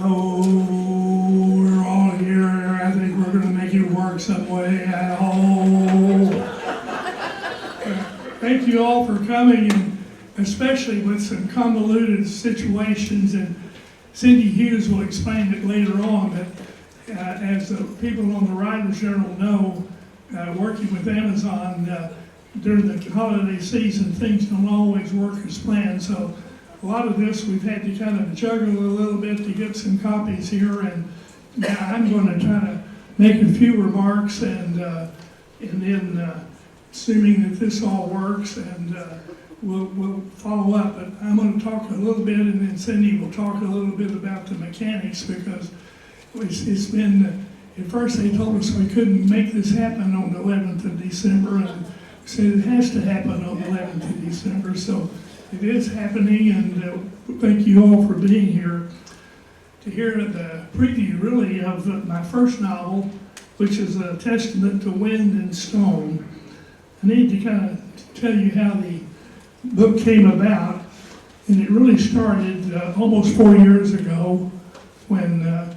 Oh, we're all here. I think we're going to make it work some way. Thank you all for coming, and especially with some convoluted situations. And Cindy Hughes will explain it later on. But as the people on the Writers Journal know, working with Amazon during the holiday season, things don't always work as planned. So a lot of this we've had to kind of juggle a little bit to get some copies here, and now I'm going to try to make a few remarks, and then assuming that this all works, and we'll follow up. But I'm going to talk a little bit, and then Cindy will talk a little bit about the mechanics, because it's been, at first they told us we couldn't make this happen on the 11th of December, and we said it has to happen on the 11th of December. So it is happening, and thank you all for being here to hear the preview, really, of my first novel, which is a testament to wind and stone. I need to kind of tell you how the book came about, and it really started almost 4 years ago when a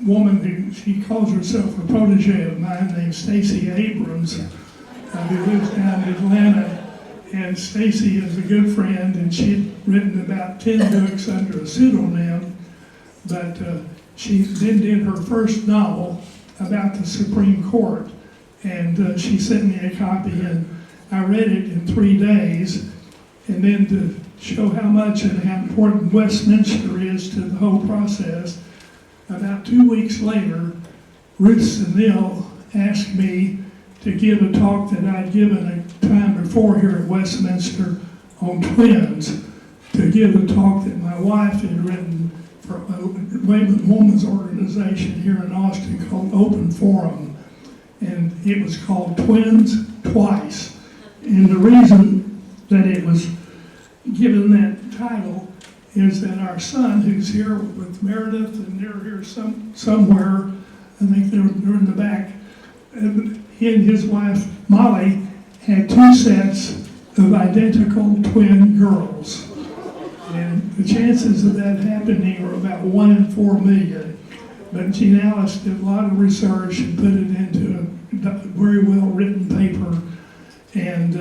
woman who she calls herself a protege of mine named Stacey Abrams, who lives down in Atlanta. And Stacy is a good friend, and she'd written about 10 books under a pseudonym, but she then did her first novel about the Supreme Court, and she sent me a copy, and I read it in 3 days. And then to show how much and how important Westminster is to the whole process, about 2 weeks later, Ruth Sanil asked me to give a talk that I'd given a time before here at Westminster on twins, to give a talk that my wife had written for a women's organization here in Austin called Open Forum, and it was called Twins Twice. And the reason that it was given that title is that our son, who's here with Meredith, and they're here somewhere, I think they're in the back, he and his wife, Molly, had 2 sets of identical twin girls. And the chances of that happening were about 1 in 4 million. But Jean Alice did a lot of research and put it into a very well-written paper. And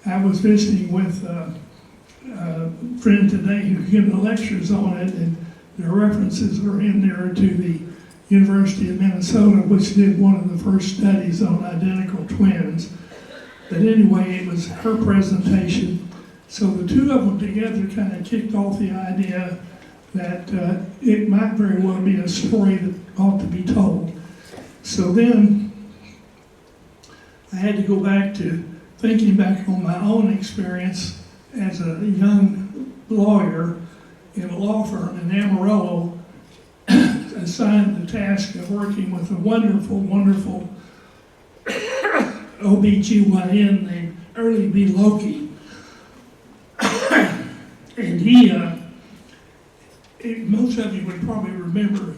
I was visiting with a friend today who's giving lectures on it, and the references are in there to the University of Minnesota, which did one of the first studies on identical twins. But anyway, it was her presentation. So the two of them together kind of kicked off the idea that it might very well be a story that ought to be told. So then I had to go back to thinking back on my own experience as a young lawyer in a law firm in Amarillo, assigned the task of working with a wonderful OBGYN named Early B. Loki. And he, most of you would probably remember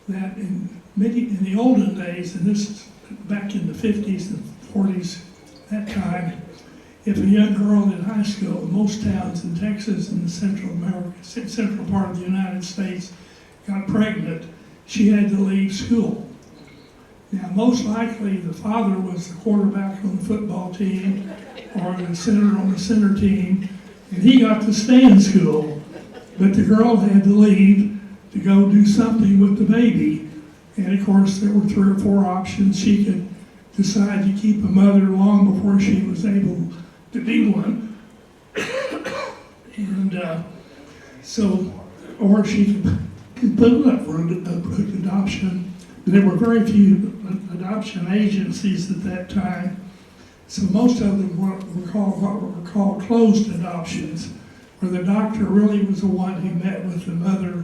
that in the olden days, and this is back in the 50s and 40s, that time, if a young girl in high school, in most towns in Texas and the central part of the United States, got pregnant, she had to leave school. Now, most likely the father was the quarterback on the football team or the center on the center team, and he got to stay in school. But the girl had to leave to go do something with the baby. And of course, there were 3 or 4 options. She could decide to keep a mother long before she was able to be one. And or she could put it up for adoption. There were very few adoption agencies at that time, so most of them were called what were called closed adoptions, where the doctor really was the one who met with the mother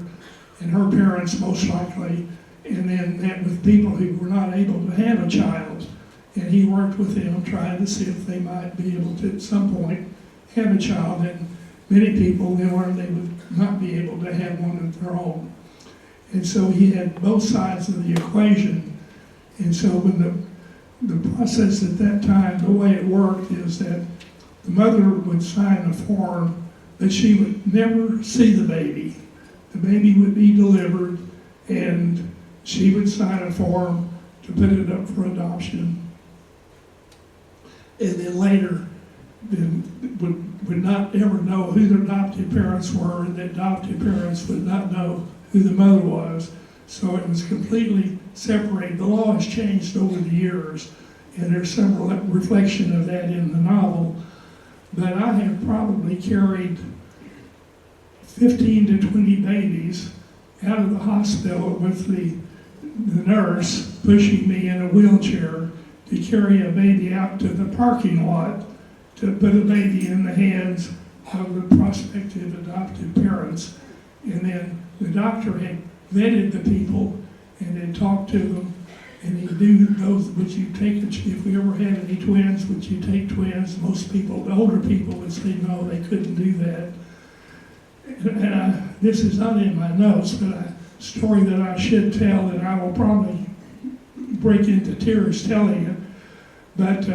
and her parents most likely, and then met with people who were not able to have a child, and he worked with them trying to see if they might be able to at some point have a child, and many people they learned they would not be able to have one of their own. And so he had both sides of the equation. And so when the process at that time, the way it worked is that the mother would sign a form that she would never see the baby the baby would be delivered, and she would sign a form to put it up for adoption. And then later, would not ever know who the adoptive parents were, and the adoptive parents would not know who the mother was. So it was completely separated. The law has changed over the years, and there's several reflection of that in the novel. But I have probably carried 15 to 20 babies out of the hospital with the nurse pushing me in a wheelchair to carry a baby out to the parking lot to put a baby in the hands of the prospective adoptive parents. And then the doctor had vetted the people and had talked to them, and he knew those, would you take, if we ever had any twins, would you take twins? Most people, the older people would say no, they couldn't do that. And this is not in my notes, but a story that I should tell, and I will probably break into tears telling it. But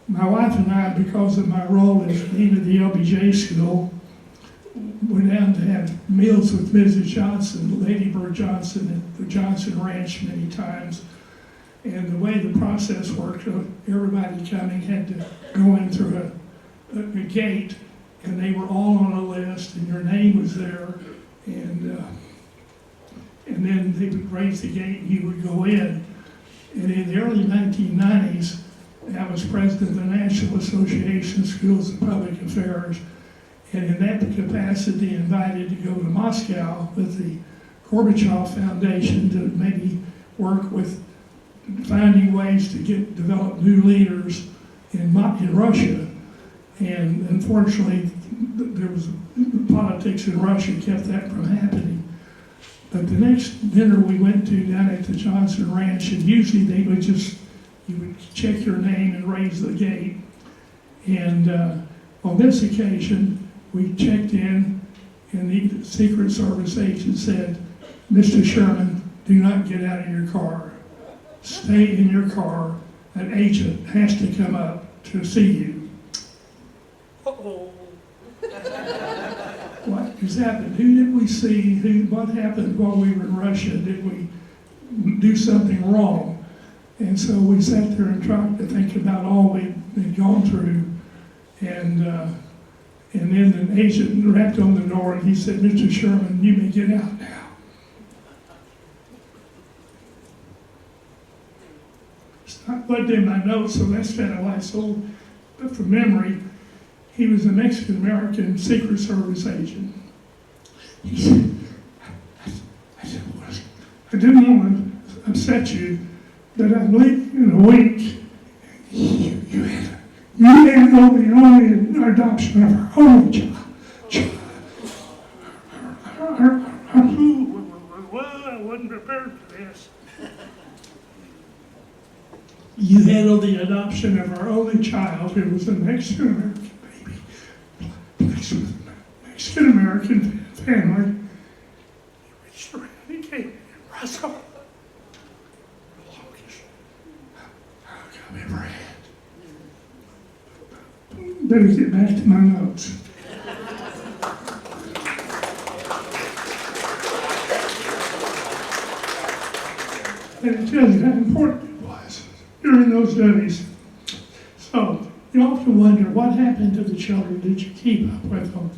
my wife and I, because of my role as dean of the LBJ school, went down to have meals with Mrs. Johnson, Lady Bird Johnson, at the Johnson Ranch many times. And the way the process worked, everybody coming had to go in through a gate, and they were all on a list, and your name was there, and then they would raise the gate and you would go in. And in the early 1990s, I was president of the National Association of Schools of Public Affairs, and in that capacity invited to go to Moscow with the Gorbachev Foundation to maybe work with finding ways to develop new leaders in Russia. And unfortunately, there was politics in Russia kept that from happening. But the next dinner we went to down at the Johnson Ranch, and usually they would you would check your name and raise the gate. And on this occasion, we checked in, and the Secret Service agent said, "Mr. Sherman, do not get out of your car. Stay in your car. An agent has to come up to see you." Uh-oh. What has happened? Who did we see? What happened while we were in Russia? Did we do something wrong? And so we sat there and tried to think about all we'd gone through. And then an agent rapped on the door and he said, "Mr. Sherman, you may get out now." It's not plugged in my notes, so that's kind of like so. But from memory, he was a Mexican-American Secret Service agent. He said, "I didn't want to upset you, but I believe in a week you handled the only adoption of our only child." Well, I wasn't prepared for this. "You handled the adoption of our only child, who was a Mexican-American baby, placed with a Mexican-American family." He reached around, he came in, Russell, the longest hug I've ever had. Better get back to my notes. And it tells you how important it was during those days. So you often wonder, what happened to the children? Did you keep up with them?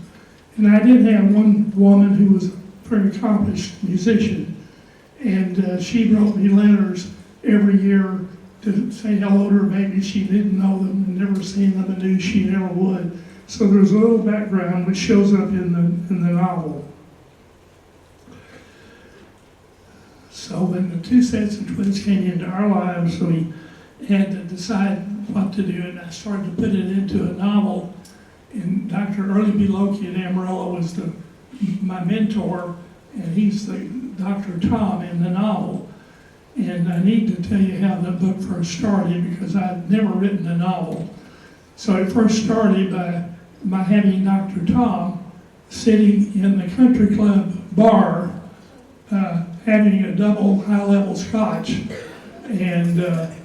And I did have one woman who was a very accomplished musician, and she wrote me letters every year to say hello to her baby. She didn't know them and never seen them and knew she never would. So there's a little background which shows up in the novel. So when the two sets of twins came into our lives, we had to decide what to do, and I started to put it into a novel. And Dr. Early B. Loki at Amarillo was my mentor, and he's the Dr. Tom in the novel. And I need to tell you how the book first started, because I'd never written a novel. So it first started by having Dr. Tom sitting in the country club bar, having a double high-level scotch. And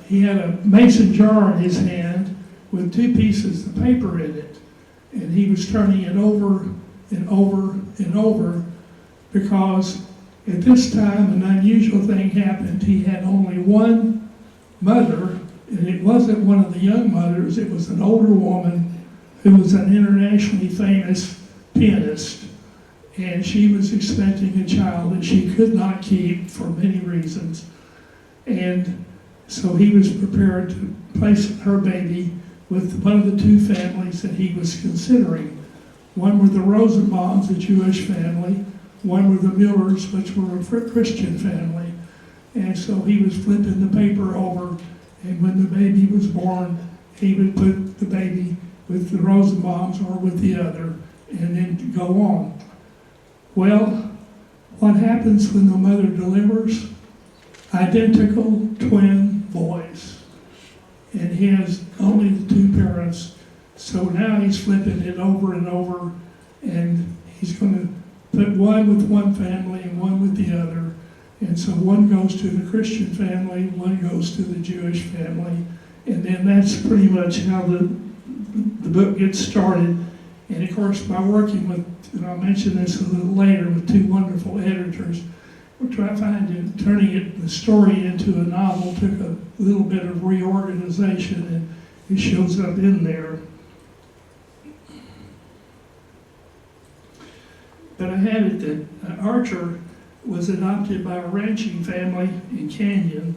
he had a mason jar in his hand with two pieces of paper in it. And he was turning it over and over and over because at this time an unusual thing happened. He had only one mother, and it wasn't one of the young mothers, it was an older woman who was an internationally famous pianist. And she was expecting a child that she could not keep for many reasons. And so he was prepared to place her baby with one of the two families that he was considering. One were the Rosenbaums, a Jewish family. One were the Millers, which were a Christian family. And so he was flipping the paper over, and when the baby was born, he would put the baby with the Rosenbaums or with the other, and then go on. Well, what happens when the mother delivers? Identical twin boys. And he has only the two parents. So now he's flipping it over and over, and he's going to put one with one family and one with the other. And so one goes to the Christian family, one goes to the Jewish family. And then that's pretty much how the book gets started. And of course, by working with, and I'll mention this a little later, with two wonderful editors, we're trying to find turning the story into a novel took a little bit of reorganization, and it shows up in there. But I had it that Archer was adopted by a ranching family in Canyon,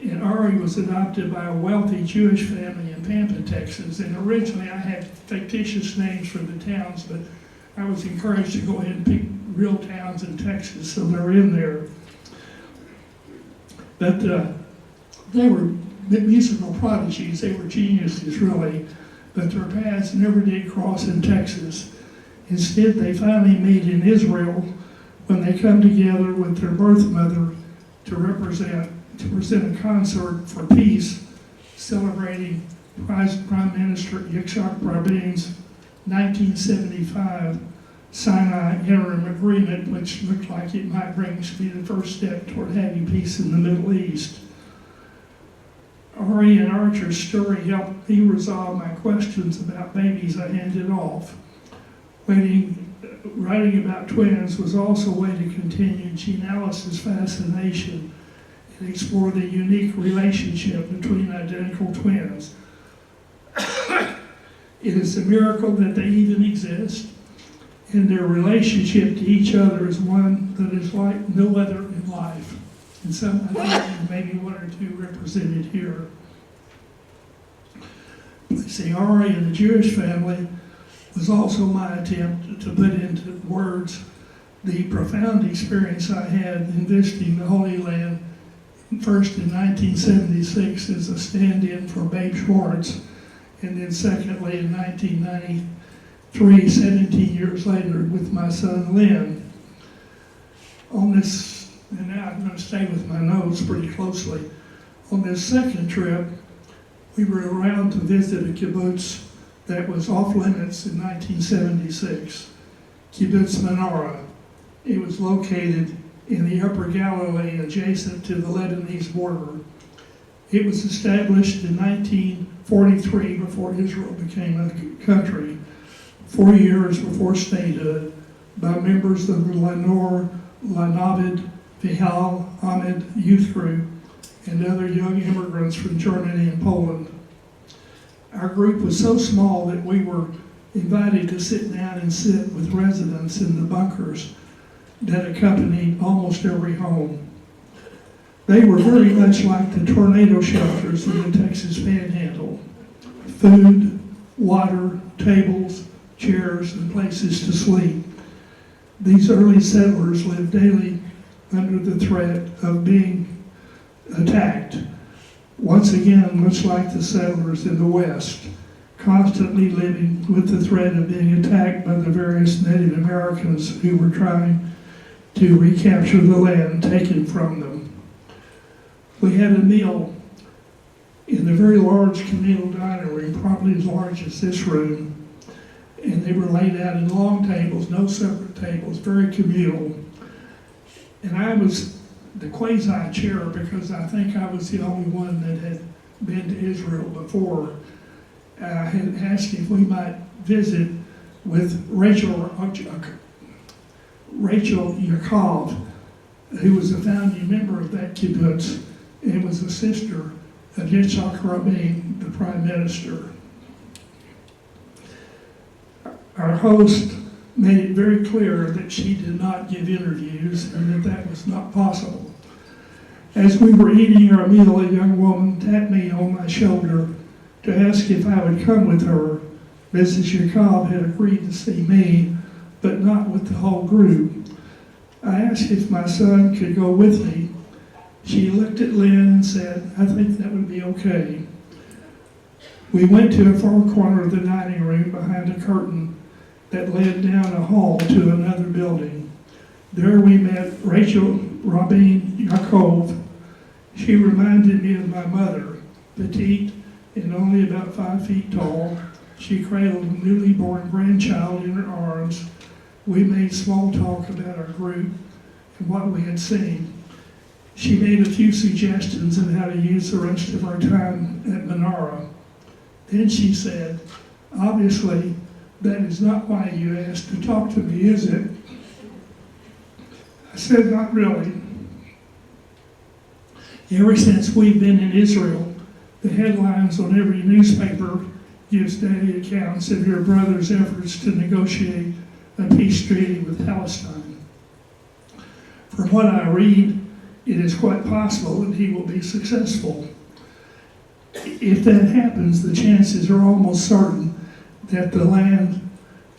and Ari was adopted by a wealthy Jewish family in Pampa, Texas. And originally I had fictitious names for the towns, but I was encouraged to go ahead and pick real towns in Texas, so they're in there. But they were musical prodigies, they were geniuses really, but their paths never did cross in Texas. Instead, they finally meet in Israel when they come together with their birth mother to present a concert for peace, celebrating Prime Minister Yitzhak Rabin's 1975 Sinai Interim Agreement, which looked like it might be the first step toward having peace in the Middle East. Ari and Archer's story helped me resolve my questions about babies I handed off. Writing about twins was also a way to continue Jean Ellis's fascination and explore the unique relationship between identical twins. It is a miracle that they even exist, and their relationship to each other is one that is like no other in life. And some, I think, maybe one or two represented here. Placing Ari in the Jewish family was also my attempt to put into words the profound experience I had in visiting the Holy Land, first in 1976 as a stand-in for Babe Schwartz, and then secondly in 1993, 17 years later, with my son Lynn. On this, and now I'm going to stay with my notes pretty closely. On this second trip, we were around to visit a kibbutz that was off limits in 1976, Kibbutz Menorah. It was located in the Upper Galilee adjacent to the Lebanese border. It was established in 1943 before Israel became a country, 4 years before statehood, by members of the Lenore, Lanavid, Vihal, Ahmed youth group, and other young immigrants from Germany and Poland. Our group was so small that we were invited to sit down and sit with residents in the bunkers that accompanied almost every home. They were very much like the tornado shelters in the Texas Panhandle. Food, water, tables, chairs, and places to sleep. These early settlers lived daily under the threat of being attacked. Once again, much like the settlers in the West, constantly living with the threat of being attacked by the various Native Americans who were trying to recapture the land taken from them. We had a meal in a very large communal dining room, probably as large as this room, and they were laid out in long tables, no separate tables, very communal. And I was the quasi-chair because I think I was the only one that had been to Israel before. I had asked if we might visit with Rachel Rachel Yaakov, who was a founding member of that kibbutz and was the sister of Yitzhak Rabin, the prime minister. Our host made it very clear that she did not give interviews and that was not possible. As we were eating our meal, a young woman tapped me on my shoulder to ask if I would come with her. Mrs. Yaakov had agreed to see me, but not with the whole group. I asked if my son could go with me. She looked at Lynn and said, "I think that would be okay." We went to a far corner of the dining room behind a curtain that led down a hall to another building. There we met Rachel Rabin Yaakov. She reminded me of my mother, petite and only about 5 feet tall. She cradled a newly born grandchild in her arms. We made small talk about our group and what we had seen. She made a few suggestions on how to use the rest of our time at Menorah. Then she said, "Obviously, that is not why you asked to talk to me, is it?" I said, "Not really. Ever since we've been in Israel, the headlines on every newspaper gives daily accounts of your brother's efforts to negotiate a peace treaty with Palestine. From what I read, it is quite possible that he will be successful. If that happens, the chances are almost certain that the land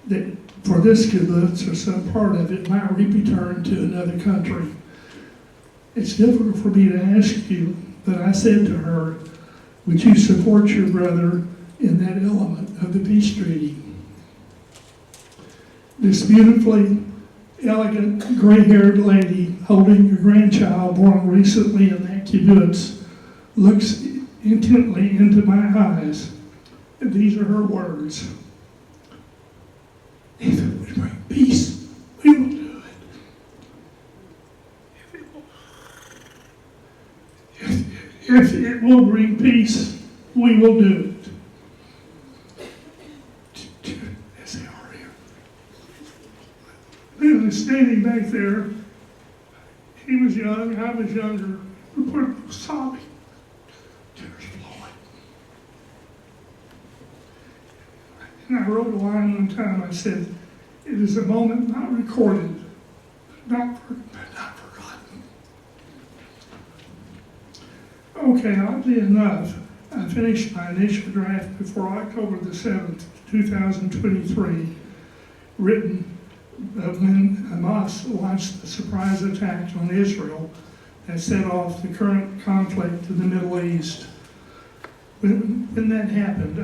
that for this kibbutz or some part of it might be returned to another country. It's difficult for me to ask you, but I said to her, would you support your brother in that element of the peace treaty?" This beautifully elegant, gray-haired lady holding a grandchild born recently in that kibbutz looks intently into my eyes. These are her words. "If it would bring peace, we will do it. If it will bring peace, we will do it." As they are here. Lynn was standing back there. He was young, I was younger. We were sobbing. Tears flowing. And I wrote a line one time. I said, "It is a moment not recorded, not forgotten." Okay, oddly enough, I finished my initial draft before October the 7th, 2023, written when Hamas launched the surprise attack on Israel that set off the current conflict in the Middle East. When that happened,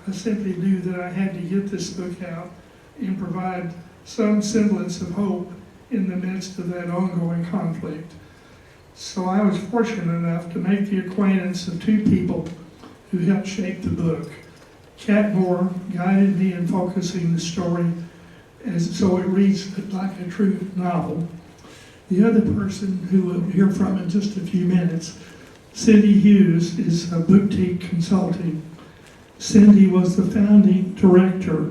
I simply knew that I had to get this book out and provide some semblance of hope in the midst of that ongoing conflict. So I was fortunate enough to make the acquaintance of two people who helped shape the book. Kat Moore guided me in focusing the story so it reads like a true novel. The other person who we'll hear from in just a few minutes, Cindy Hughes, is a boutique consulting. Cindy was the founding director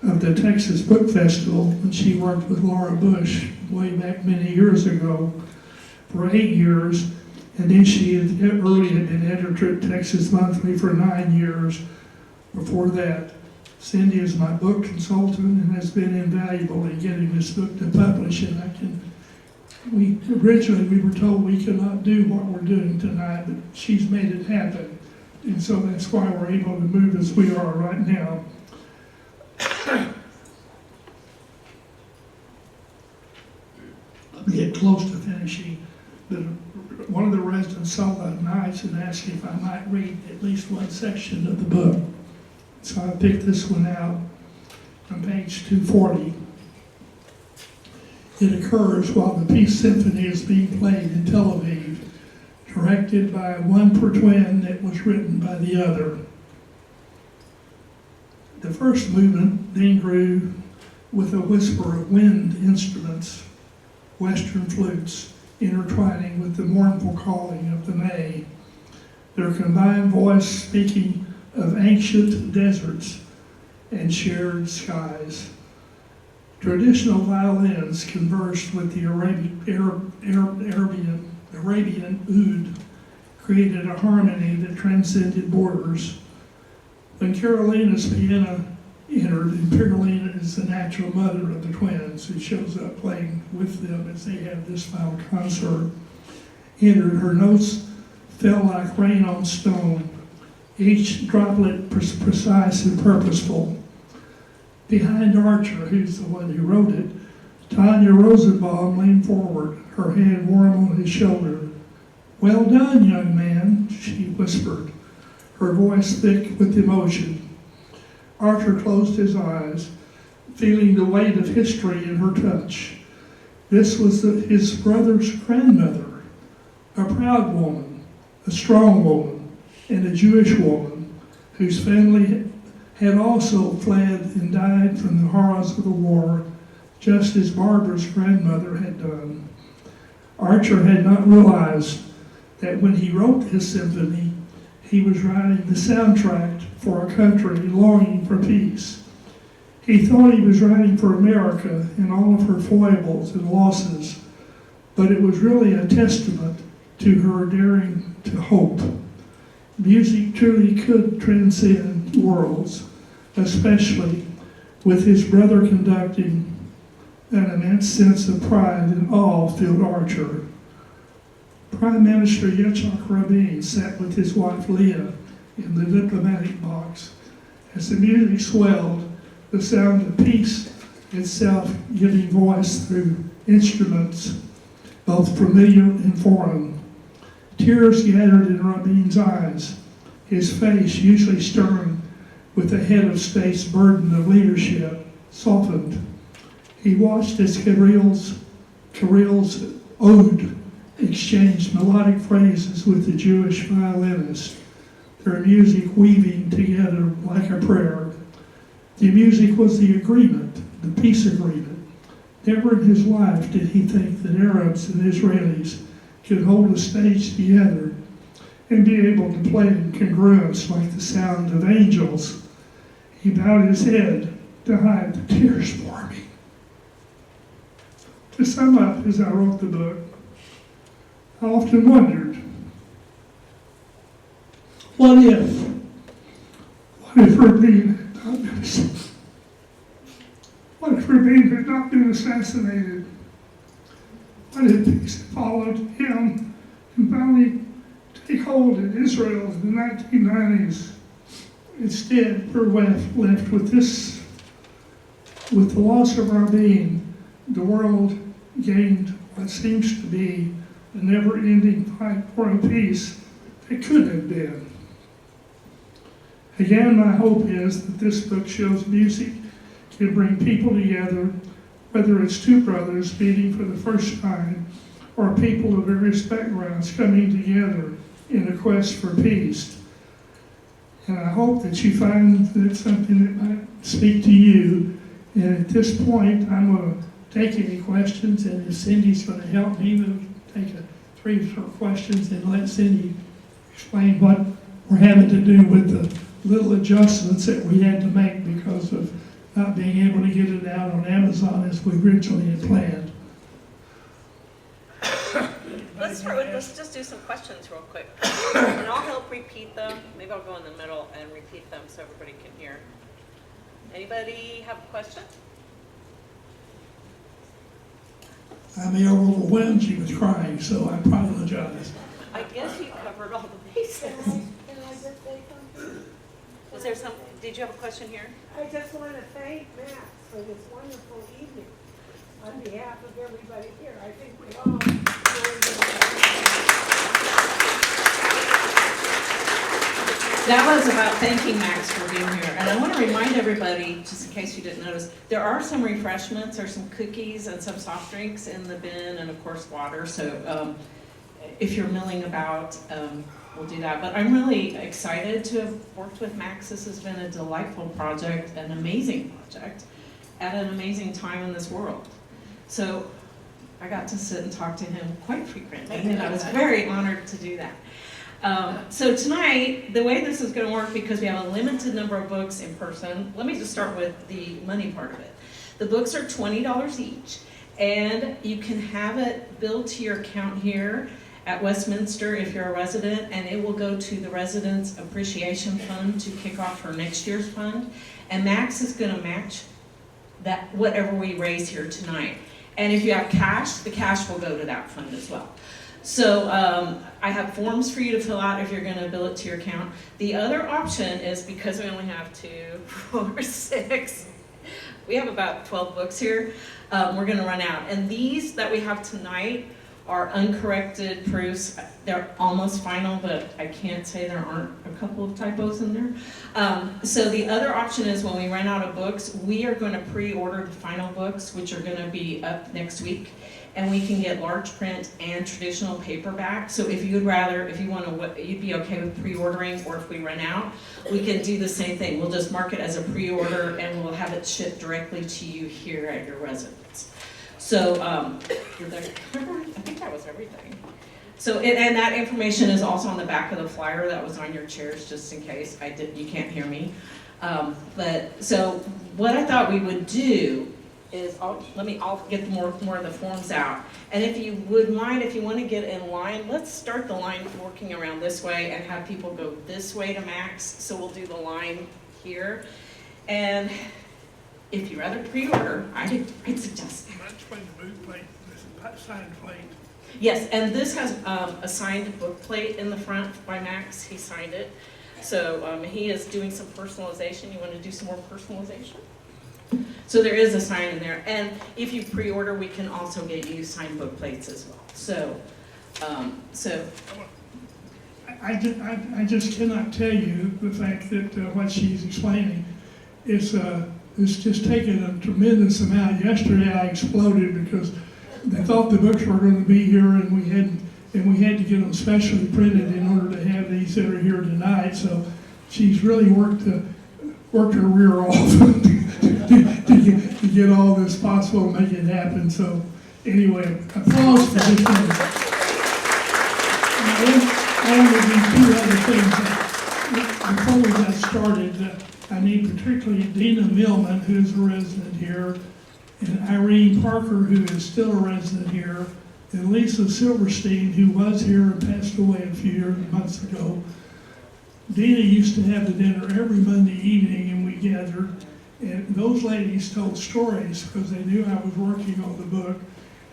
of the Texas Book Festival when she worked with Laura Bush way back many years ago for 8 years, and then she had been editor at Texas Monthly for 9 years before that. Cindy is my book consultant and has been invaluable in getting this book to publish, and originally we were told we could not do what we're doing tonight, but she's made it happen, and so that's why we're able to move as we are right now. I'll get close to finishing, but one of the residents saw the nights and asked if I might read at least one section of the book. So I picked this one out on page 240. It occurs while the Peace Symphony is being played in Tel Aviv, directed by one twin that was written by the other. The first movement then grew with a whisper of wind instruments, western flutes, intertwining with the mournful calling of the May. Their combined voice speaking of ancient deserts and shared skies. Traditional violins conversed with the Arabian oud, created a harmony that transcended borders. When Carolina's piano entered, and Carolina is the natural mother of the twins who shows up playing with them as they have this final concert, entered, her notes fell like rain on stone, each droplet precise and purposeful. Behind Archer, who's the one who wrote it, Tanya Rosenbaum leaned forward, her hand warm on his shoulder. "Well done, young man," she whispered, her voice thick with emotion. Archer closed his eyes, feeling the weight of history in her touch. This was his brother's grandmother, a proud woman, a strong woman, and a Jewish woman whose family had also fled and died from the horrors of the war, just as Barbara's grandmother had done. Archer had not realized that when he wrote this symphony, he was writing the soundtrack for a country longing for peace. He thought he was writing for America and all of her foibles and losses, but it was really a testament to her daring to hope. Music truly could transcend worlds, especially with his brother conducting. An immense sense of pride and awe filled Archer. Prime Minister Yitzhak Rabin sat with his wife Leah in the diplomatic box. As the music swelled, the sound of peace itself giving voice through instruments, both familiar and foreign. Tears gathered in Rabin's eyes, his face, usually stern with the head of state's burden of leadership, softened. He watched as Kirill's ode exchanged melodic phrases with the Jewish violinist, their music weaving together like a prayer. The music was the agreement, the peace agreement. Never in his life did he think that Arabs and Israelis could hold a stage together and be able to play in congruence like the sound of angels. He bowed his head to hide the tears for me. To sum up, as I wrote the book, I often wondered, what if Rabin had not been assassinated? What if peace had followed him and finally take hold in Israel in the 1990s? Instead, we're left with this. With the loss of Rabin, the world gained what seems to be a never-ending fight for a peace that could have been. Again, my hope is that this book shows music can bring people together, whether it's two brothers meeting for the first time or people of various backgrounds coming together in a quest for peace. And I hope that you find that something that might speak to you. And at this point, I'm going to take any questions, and if Cindy's going to help me, we'll take 3 short questions and let Cindy explain what we're having to do with the little adjustments that we had to make because of not being able to get it out on Amazon as we originally had planned. Let's just do some questions real quick. And I'll help repeat them. Maybe I'll go in the middle and repeat them so everybody can hear. Anybody have a question? I may have overwhelmed you with crying, so I apologize. I guess you covered all the bases. Can I just say something? Was there some, did you have a question here? I just want to thank Max for this wonderful evening on behalf of everybody here. I think we all That was about thanking Max for being here. And I want to remind everybody, just in case you didn't notice, there are some refreshments, there's some cookies and some soft drinks in the bin, and of course water. So if you're milling about, we'll do that. But I'm really excited to have worked with Max. This has been a delightful project, an amazing project, at an amazing time in this world. So I got to sit and talk to him quite frequently, and I was very honored to do that. So tonight, the way this is going to work, because we have a limited number of books in person, let me just start with the money part of it. The books are $20 each, and you can have it billed to your account here at Westminster if you're a resident, and it will go to the Residents Appreciation Fund to kick off her next year's fund. And Max is gonna match that, whatever we raise here tonight. And if you have cash, the cash will go to that fund as well. So I have forms for you to fill out if you're gonna bill it to your account. The other option is, because we only have 2, 4, 6, we have about 12 books here, we're gonna run out. And these that we have tonight are uncorrected proofs. They're almost final, but I can't say there aren't a couple of typos in there. So the other option is, when we run out of books, we are going to pre-order the final books, which are going to be up next week, and we can get large print and traditional paperback. So if you'd rather, if you want to, you'd be okay with pre-ordering, or if we run out, we can do the same thing. We'll just mark it as a pre-order, and we'll have it shipped directly to you here at your residence. So, did I cover? I think that was everything. So, and that information is also on the back of the flyer that was on your chairs, just in case you can't hear me. But so, what I thought we would do is, I'll get more of the forms out. And if you would mind, if you want to get in line, let's start the line working around this way and have people go this way to Max. So we'll do the line here. And if you rather pre-order, I'd suggest that. Explain the boot plate, this signed plate. Yes, and this has a signed book plate in the front by Max. He signed it. So he is doing some personalization. You want to do some more personalization? So there is a sign in there. And if you pre-order, we can also get you signed book plates as well. So, I just cannot tell you the fact that what she's explaining is it's just taken a tremendous amount. Yesterday I exploded because they thought the books were going to be here, and we had to get them specially printed in order to have these that are here tonight. So she's really worked her rear off to get all this possible and make it happen. So anyway, applause for this one. I want to do 2 other things before we got started. I need particularly Dina Millman, who's a resident here, and Irene Parker, who is still a resident here, and Lisa Silverstein, who was here and passed away a few months ago. Dina used to have the dinner every Monday evening, and we gathered, and those ladies told stories because they knew I was working on the book,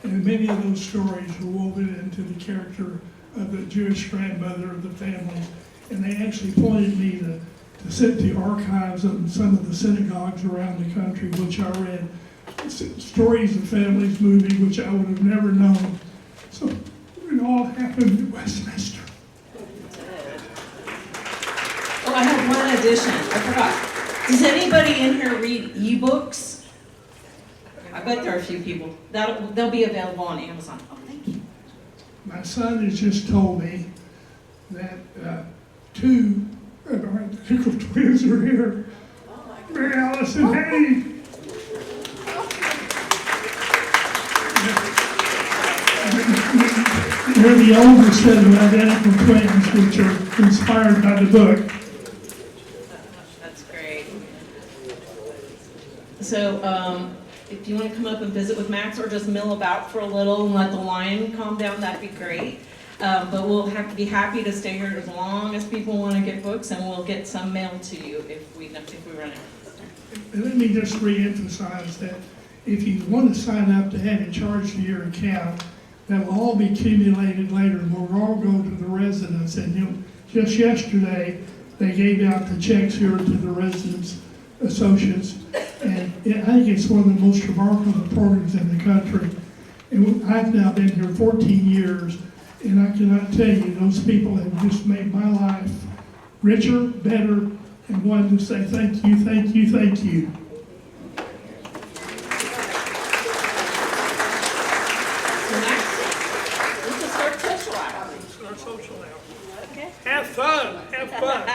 and many of those stories were woven into the character of the Jewish grandmother of the family, and they actually pointed me to sit the archives of some of the synagogues around the country, which I read. Stories of Families movie, which I would have never known. So it all happened at Westminster. oh, I have one addition. I forgot. Does anybody in here read ebooks? I bet there are a few people. They'll be available on Amazon. Oh, thank you. My son has just told me that 2 of our identical twins are here. Mary Alice and Hattie. They're the oldest set of identical twins, which are inspired by the book. That's great. So, if you want to come up and visit with Max, or just mill about for a little and let the line calm down, that'd be great. But we'll be happy to stay here as long as people want to get books, and we'll get some mailed to you if we run out. And let me just re-emphasize that if you want to sign up to have it charged to your account, that will all be accumulated later, and we'll all go to the residents. And just yesterday, they gave out the checks here to the residents' associates, and I think it's one of the most remarkable programs in the country. And I've now been here 14 years, and I cannot tell you, those people have just made my life richer, better, and wanted to say thank you, thank you, thank you. So next, we can start social hour. Our social hour. Okay. Have fun, have fun.